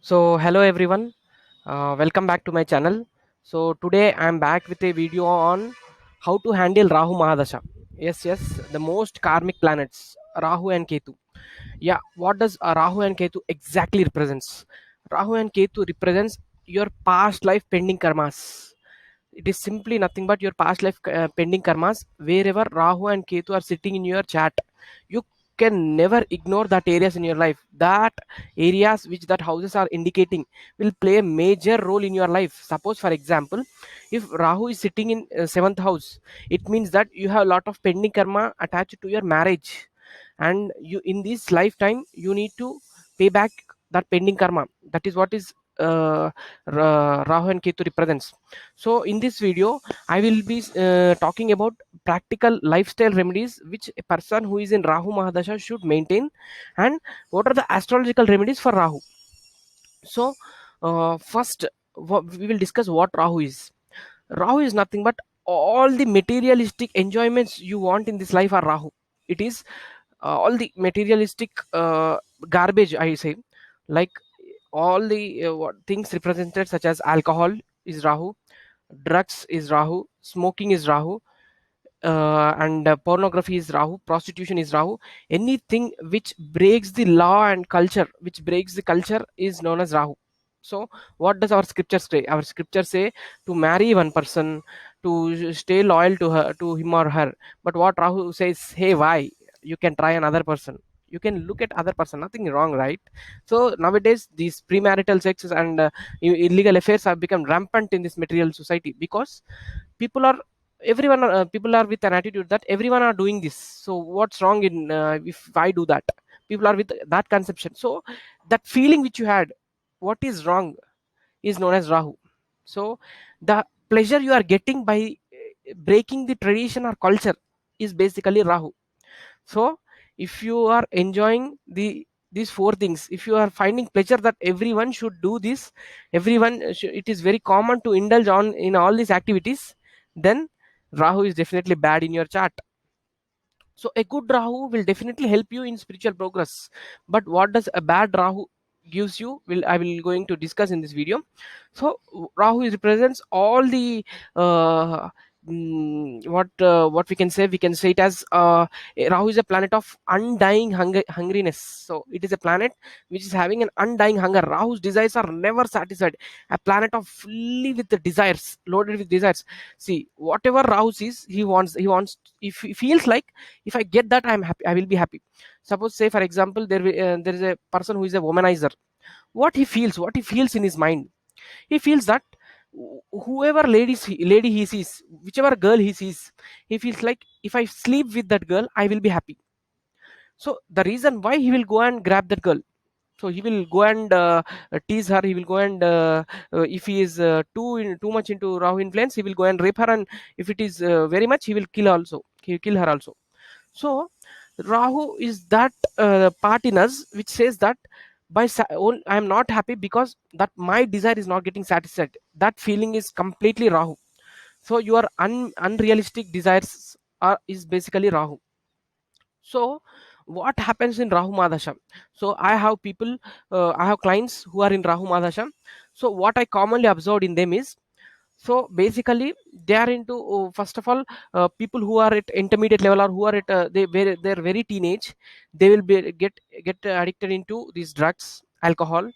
Hello everyone, welcome back to my channel. So, today I am back with a video on how to handle Rahu Mahadasha. Yes, the most karmic planets, Rahu and Ketu. Yeah, what does Rahu and Ketu exactly represents? Rahu and Ketu represents your past life pending karmas. It is simply nothing but your past life pending karmas. Wherever Rahu and Ketu are sitting in your chat, you can never ignore that areas in your life. That areas which that houses are indicating will play a major role in your life. Suppose for example, if Rahu is sitting in seventh house, it means that you have a lot of pending karma attached to your marriage, and you in this lifetime you need to pay back that pending karma. That is what is Rahu and Ketu represents. So in this video I will be talking about practical lifestyle remedies which a person who is in Rahu Mahadasha should maintain, and what are the astrological remedies for Rahu. So first, we will discuss what Rahu is. Rahu is nothing but all the materialistic enjoyments you want in this life are Rahu. It is all the materialistic garbage, I say, like all the things represented such as alcohol is Rahu, drugs is Rahu, smoking is Rahu, and pornography is Rahu, prostitution is Rahu. Anything which breaks the law and culture, which breaks the culture, is known as Rahu. So, what does our scripture say? Our scripture say to marry one person, to stay loyal to her, to him or her. But what Rahu says, hey, why? You can try another person. You can look at other person. Nothing wrong, right? So nowadays, these premarital sex and illegal affairs have become rampant in this material society because people are people are with an attitude that everyone are doing this, so what's wrong in if I do that. People are with that conception, so that feeling which you had, what is wrong, is known as Rahu. So the pleasure you are getting by breaking the tradition or culture is basically Rahu. So if you are enjoying these four things, if you are finding pleasure that everyone should do this, it is very common to indulge on in all these activities, then Rahu is definitely bad in your chart. So a good Rahu will definitely help you in spiritual progress. But what does a bad Rahu gives you? Will I will going to discuss in this video. So Rahu is represents all the uh, what we can say. We can say it as Rahu is a planet of undying hungriness. So it is a planet which is having an undying hunger. Rahu's desires are never satisfied. A planet of fully with the desires, loaded with desires. See, whatever Rahu sees, he wants. If he feels like, if I get that, I'm happy, I will be happy. Suppose, say for example, there is a person who is a womanizer. What he feels in his mind, he feels that whoever lady he sees, whichever girl he sees, he feels like if I sleep with that girl, I will be happy. So the reason why he will go and grab that girl, so he will go and tease her, he will go and if he is too much into Rahu influence, he will go and rape her, and if it is very much, he will kill her also. So Rahu is that part in us which says that I am not happy because that my desire is not getting satisfied. That feeling is completely Rahu. So your unrealistic desires are is basically Rahu. So what happens in Rahu Madasha? So I have clients who are in Rahu Madasha. So what I commonly observed in them is, so basically they are into first of all, people who are at intermediate level, or who are at they're very teenage, they will be get addicted into these drugs, alcohol,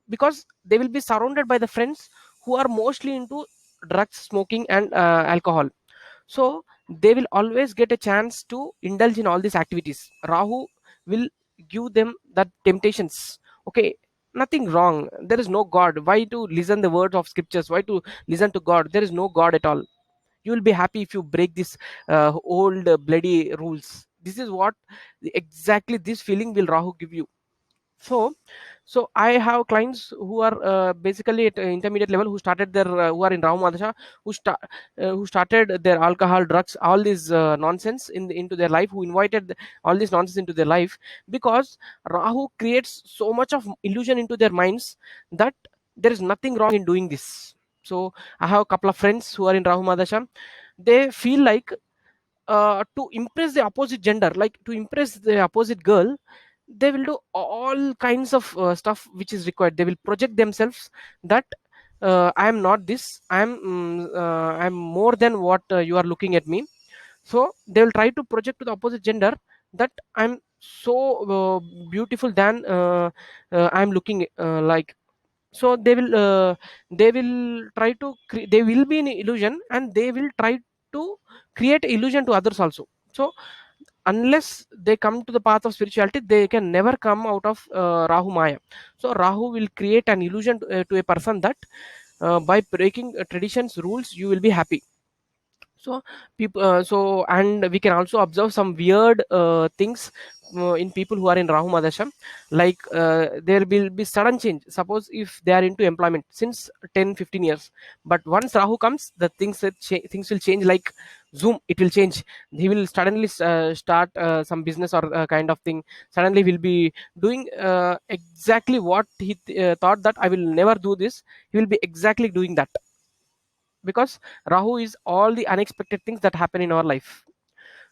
because they will be surrounded by the friends who are mostly into drugs, smoking, and alcohol. So they will always get a chance to indulge in all these activities. Rahu will give them that temptations. Okay, nothing wrong, there is no God. Why to listen the words of scriptures? Why to listen to God? There is no God at all. You will be happy if you break this old bloody rules. This is what exactly this feeling will Rahu give you. So so I have clients who are basically at intermediate level, who started their who are in Rahu Madasha, who started their alcohol, drugs, all this nonsense into their life, who invited all this nonsense into their life, because Rahu creates so much of illusion into their minds that there is nothing wrong in doing this. So I have a couple of friends who are in Rahu Madasha. They feel like to impress the opposite gender, like to impress the opposite girl, they will do all kinds of stuff which is required. They will project themselves that I am not this, I'm more than what you are looking at me. So they will try to project to the opposite gender that I'm so beautiful than I'm looking like. So they will try to they will be in illusion, and they will try to create illusion to others also. So unless they come to the path of spirituality, they can never come out of Rahu Maya. So Rahu will create an illusion to a person that by breaking traditions rules you will be happy. So people and we can also observe some weird things in people who are in Rahu Madasha. Like there will be sudden change. Suppose if they are into employment since 10-15 years, but once Rahu comes, the things will change like zoom. It will change. He will suddenly start some business or kind of thing. Suddenly will be doing exactly what he thought that I will never do this. He will be exactly doing that, because Rahu is all the unexpected things that happen in our life.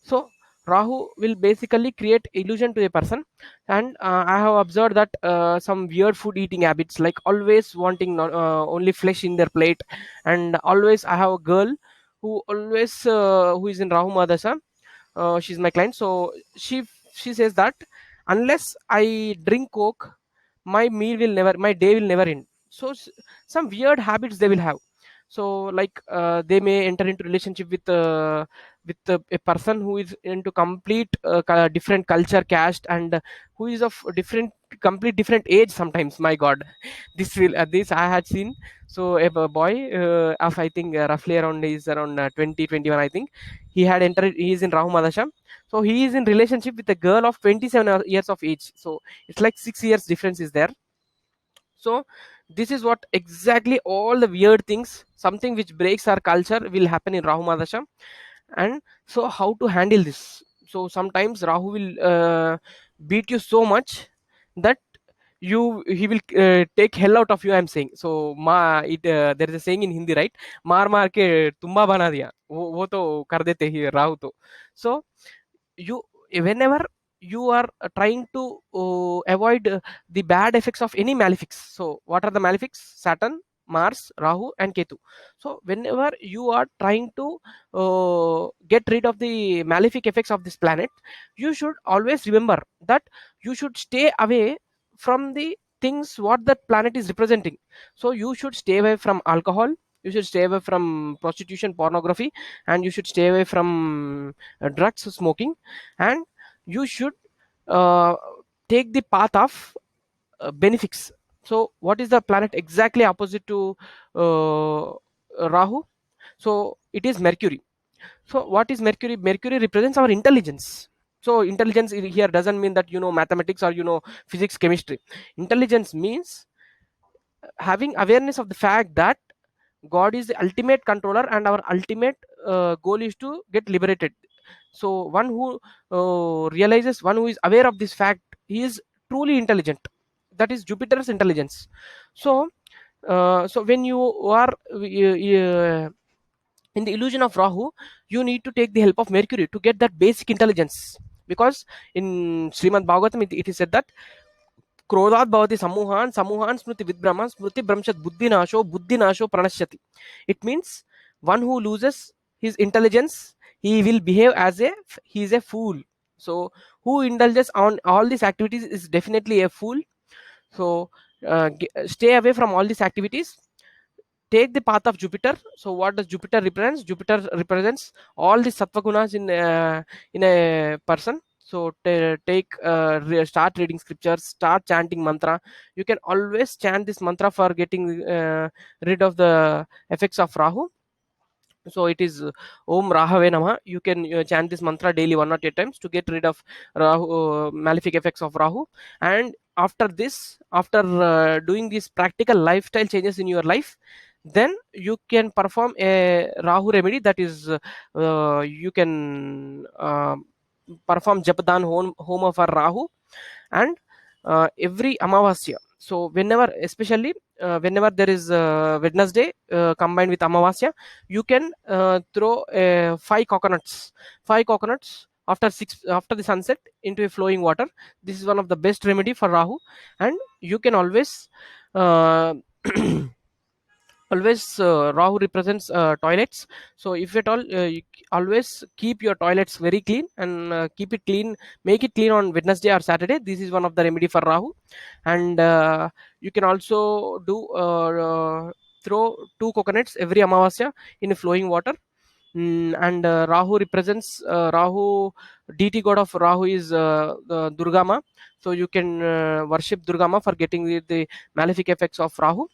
So Rahu will basically create illusion to a person. And I have observed that some weird food eating habits, like always wanting only flesh in their plate. And always I have a girl who always who is in Rahu Madasa. She's my client. So she says that unless I drink coke, my day will never end. So some weird habits they will have. So like they may enter into relationship with a person who is into complete different culture, caste, and who is of different, complete different age sometimes. My god, this I had seen. So a boy of I think roughly around is around 20 21 I think. He is in Rahu Madasha. So he is in relationship with a girl of 27 years of age. So it's like 6 years difference is there. So this is what exactly all the weird things, something which breaks our culture, will happen in Rahu Madasha. And so how to handle this? So sometimes Rahu will beat you so much that he will take hell out of you, I'm saying. So there is a saying in Hindi, right? मार मार के तुम्बा बना दिया, वो तो कर देते ही राहु तो. So you, whenever you are trying to avoid the bad effects of any malefics. So what are the malefics? Saturn, Mars, Rahu, and Ketu. So whenever you are trying to get rid of the malefic effects of this planet, you should always remember that you should stay away from the things what that planet is representing. So you should stay away from alcohol, you should stay away from prostitution, pornography, and you should stay away from drugs, smoking. And you should uh, take the path of benefics. So what is the planet exactly opposite to Rahu? So it is Mercury. So what is Mercury? Mercury represents our intelligence. So intelligence here doesn't mean that you know mathematics or you know physics, chemistry. Intelligence means having awareness of the fact that God is the ultimate controller, and our ultimate goal is to get liberated. So one who realizes, one who is aware of this fact, he is truly intelligent. That is Jupiter's intelligence. So so when you are in the illusion of Rahu, you need to take the help of Mercury to get that basic intelligence. Because in Srimad Bhagavatam it is said that क्रोधात् भवति समूहान् समूहान् स्मृति विभ्रम स्मृति भ्रंशत् बुद्धिनाशो बुद्धिनाशो प्रणश्यति. It means one who loses his intelligence, he will behave as if he is a fool. So who indulges on all these activities is definitely a fool. So stay away from all these activities. Take the path of Jupiter. So what does Jupiter represents? Jupiter represents all the sattva gunas in a person. So start reading scriptures, start chanting mantra. You can always chant this mantra for getting rid of the effects of Rahu. So it is Om Rahave Namah. You can chant this mantra daily 1 or 2 times to get rid of Rahu, malefic effects of Rahu. And after this, after doing these practical lifestyle changes in your life, then you can perform a Rahu remedy. That is you can perform Japadan home for Rahu. And every Amavasya, so whenever, especially whenever there is Wednesday combined with Amavasya, you can throw 5 coconuts after the sunset into a flowing water. This is one of the best remedy for Rahu. And you can always uh, always Rahu represents toilets. So if at all always keep your toilets very clean, and keep it clean, make it clean on Wednesday or Saturday. This is one of the remedy for Rahu. And you can also do throw 2 coconuts every Amavasya in a flowing water. And Rahu represents Rahu, deity god of Rahu is Durgama. So you can worship Durgama for getting the malefic effects of Rahu.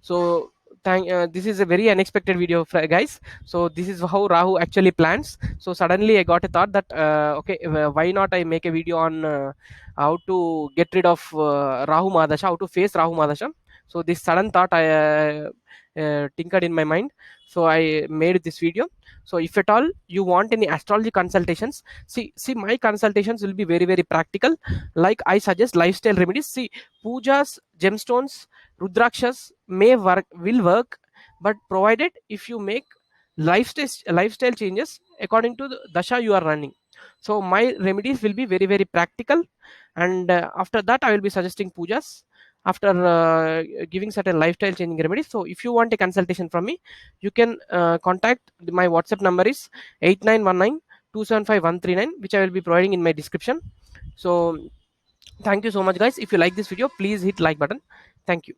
So this is a very unexpected video, guys. So this is how Rahu actually plans. So suddenly I got a thought that okay, why not I make a video on how to get rid of Rahu Mahadasha, how to face Rahu Mahadasha. So this sudden thought I tinkered in my mind, so I made this video. So if at all you want any astrology consultations, see my consultations will be very very practical. Like I suggest lifestyle remedies. See, pujas, gemstones, rudrakshas may work, will work, but provided if you make lifestyle changes according to the dasha you are running. So my remedies will be very very practical. And after that I will be suggesting pujas after giving certain lifestyle changing remedies. So if you want a consultation from me, you can contact my WhatsApp number is 8919275139, which I will be providing in my description. So thank you so much, guys. If you like this video, please hit like button. Thank you.